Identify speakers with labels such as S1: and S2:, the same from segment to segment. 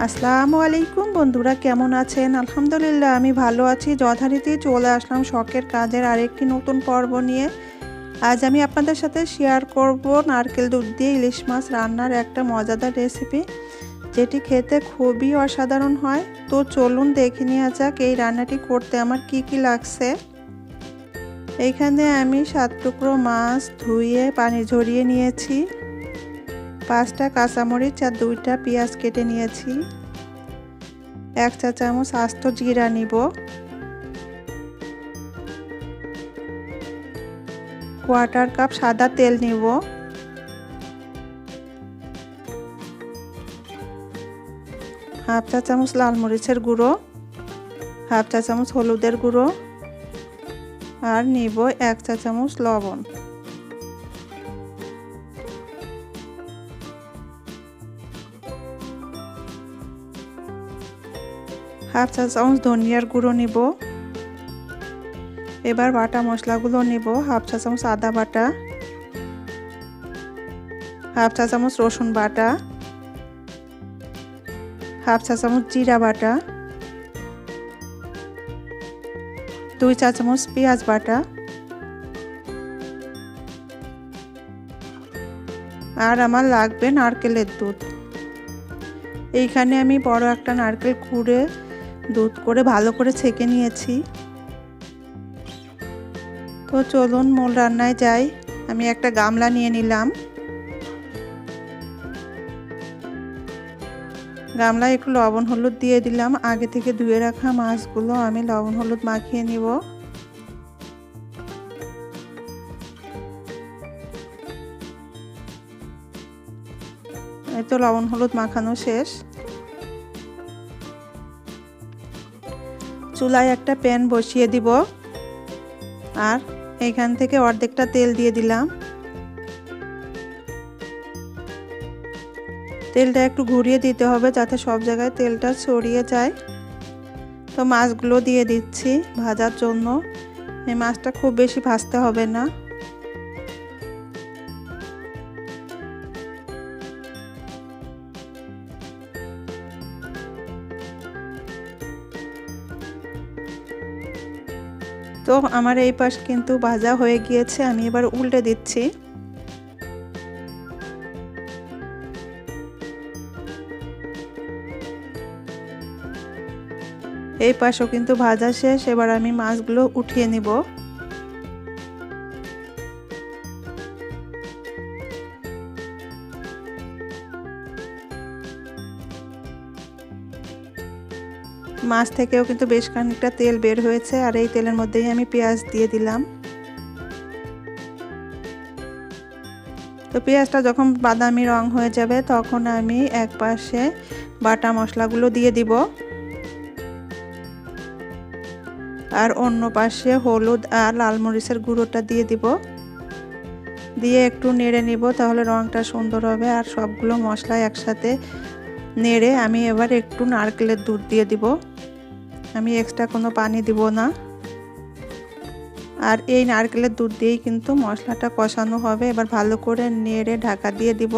S1: আসসালামু আলাইকুম বন্ধুরা, কেমন আছেন? আলহামদুলিল্লাহ আমি ভালো আছি। যথারীতি চলে আসলাম শখের কাজের আরেকটি নতুন পর্ব নিয়ে। আজ আমি আপনাদের সাথে শেয়ার করব নারকেল দুধ দিয়ে ইলিশ মাছ রান্নার একটা মজাদার রেসিপি, যেটি খেতে খুবই অসাধারণ হয়। তো চলুন দেখে নেওয়া যাক এই রান্নাটি করতে আমার কি কি লাগছে। এইখানে আমি 7 টুকরো মাছ ধুয়ে পানি ঝরিয়ে নিয়েছি, 5টা কাঁচামরিচ আর 2টা পেঁয়াজ কেটে নিয়েছি, 1 চা চামচ আস্ত জিরা নিব, 1/4 কাপ সাদা তেল নিব, 1/2 চা চামচ লাল মরিচের গুঁড়ো, 1/2 চা চামচ হলুদের গুঁড়ো আর নিব 1 চা চামচ লবণ। হাফ চা চামচ ধনিয়ার গুঁড়ো নিব। এবার বাটা মশলাগুলো নিব। 1/2 চা চামচ আদা বাটা, 1/2 চা চামচ রসুন বাটা, 1/2 চা চামচ জিরা বাটা, 2 চা চামচ পেঁয়াজ বাটা আর আমার লাগবে নারকেলের দুধ। এইখানে আমি বড় একটা নারকেল কুড়ে দুধ করে ভালো করে ছেঁকে নিয়েছি। তো চলুন মূল রান্নায় যাই। আমি একটা গামলা নিয়ে নিলাম, গামলায় একটু লবণ হলুদ দিয়ে দিলাম। আগে থেকে ধুয়ে রাখা মাছগুলো আমি লবণ হলুদ মাখিয়ে নিব। এই তো লবণ হলুদ মাখানো শেষ। চুলায় একটা প্যান বসিয়ে দিব আর এখান থেকে অর্ধেকটা তেল দিয়ে দিলাম। তেলটা একটু ঘুরিয়ে দিতে হবে যাতে সব জায়গায় তেলটা ছড়িয়ে যায়। তো মাছগুলো দিয়ে দিচ্ছি ভাজার জন্য। এই মাছটা খুব বেশি ভাজতে হবে না। তো আমার এই পাশ কিন্তু ভাজা হয়ে গিয়েছে, আমি এবার উল্টে দিচ্ছি। এই পাশও কিন্তু ভাজা শেষ। এবার আমি মাছগুলো উঠিয়ে নিব। মাছ থেকেও কিন্তু বেশ খানিকটা তেল বের হয়েছে আর এই তেলের মধ্যেই আমি পেঁয়াজ দিয়ে দিলাম। তো পেঁয়াজটা যখন বাদামি রং হয়ে যাবে তখন আমি এক পাশে বাটা মশলাগুলো দিয়ে দিব আর অন্য পাশে হলুদ আর লাল মরিচের গুঁড়োটা দিয়ে দিব। দিয়ে একটু নেড়ে নিব, তাহলে রংটা সুন্দর হবে। আর সবগুলো মশলা একসাথে নেড়ে আমি এবার একটু নারকেলের দুধ দিয়ে দিব। আমি এক্সট্রা কোনো পানি দিব না। আর এই নারকেলের দুধ দিয়েই কিন্তু মশলাটা কষানো হবে। এবার ভালো করে নেড়ে ঢাকা দিয়ে দিব।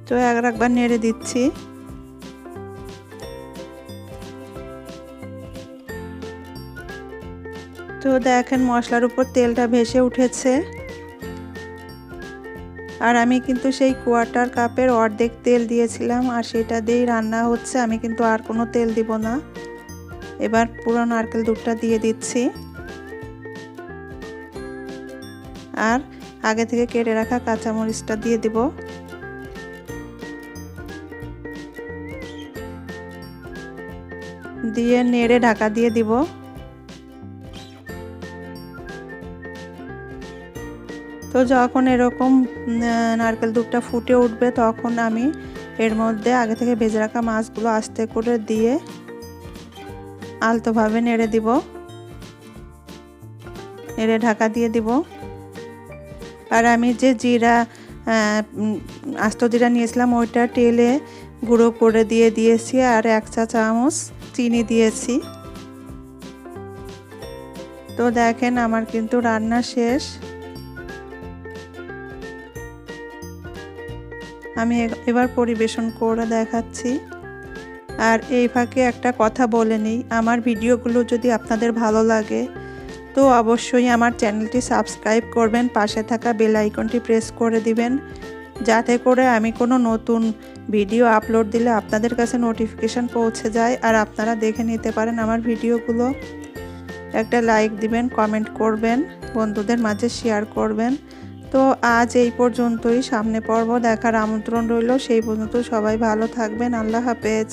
S1: তো একবার নেড়ে দিচ্ছি। তো দেখেন মশলার উপর তেলটা ভেসে উঠেছে। আর আমি কিন্তু সেই 1/4 কাপের অর্ধেক তেল দিয়েছিলাম আর সেটা দিয়েই রান্না হচ্ছে। আমি কিন্তু আর কোনো তেল দিব না। এবার পুরো নারকেল দুধটা দিয়ে দিচ্ছি আর আগে থেকে কেটে রাখা কাঁচামরিচটা দিয়ে দিব। দিয়ে নেড়ে ঢাকা দিয়ে দিব। তো যখন এরকম নারকেল দুধটা ফুটে উঠবে তখন আমি এর মধ্যে আগে থেকে ভেজে রাখা মাছগুলো আস্তে করে দিয়ে আলতোভাবে নেড়ে দিব, নেড়ে ঢাকা দিয়ে দিব। আর আমি যে জিরা আস্ত জিরা নিয়েছিলাম ওইটা তেলে গুঁড়ো করে দিয়ে দিয়েছি আর 1 চা চামচ চিনি দিয়েছি। তো দেখেন আমার কিন্তু রান্না শেষ। আমি এবার পরিবেশন করে দেখাচ্ছি। আর এই ফাঁকে একটা কথা বলে নিই, আমার ভিডিওগুলো যদি আপনাদের ভালো লাগে তো অবশ্যই আমার চ্যানেলটি সাবস্ক্রাইব করবেন, পাশে থাকা বেল আইকনটি প্রেস করে দিবেন, যাতে করে আমি কোনো নতুন ভিডিও আপলোড দিলে আপনাদের কাছে নোটিফিকেশান পৌঁছে যায় আর আপনারা দেখে নিতে পারেন আমার ভিডিওগুলো। একটা লাইক দিবেন, কমেন্ট করবেন, বন্ধুদের মাঝে শেয়ার করবেন। তো আজ এই পর্যন্তই, সামনে পর্ব দেখার আমন্ত্রণ রইল। সেই পর্যন্ত সবাই ভালো থাকবেন। আল্লাহ হাফেজ।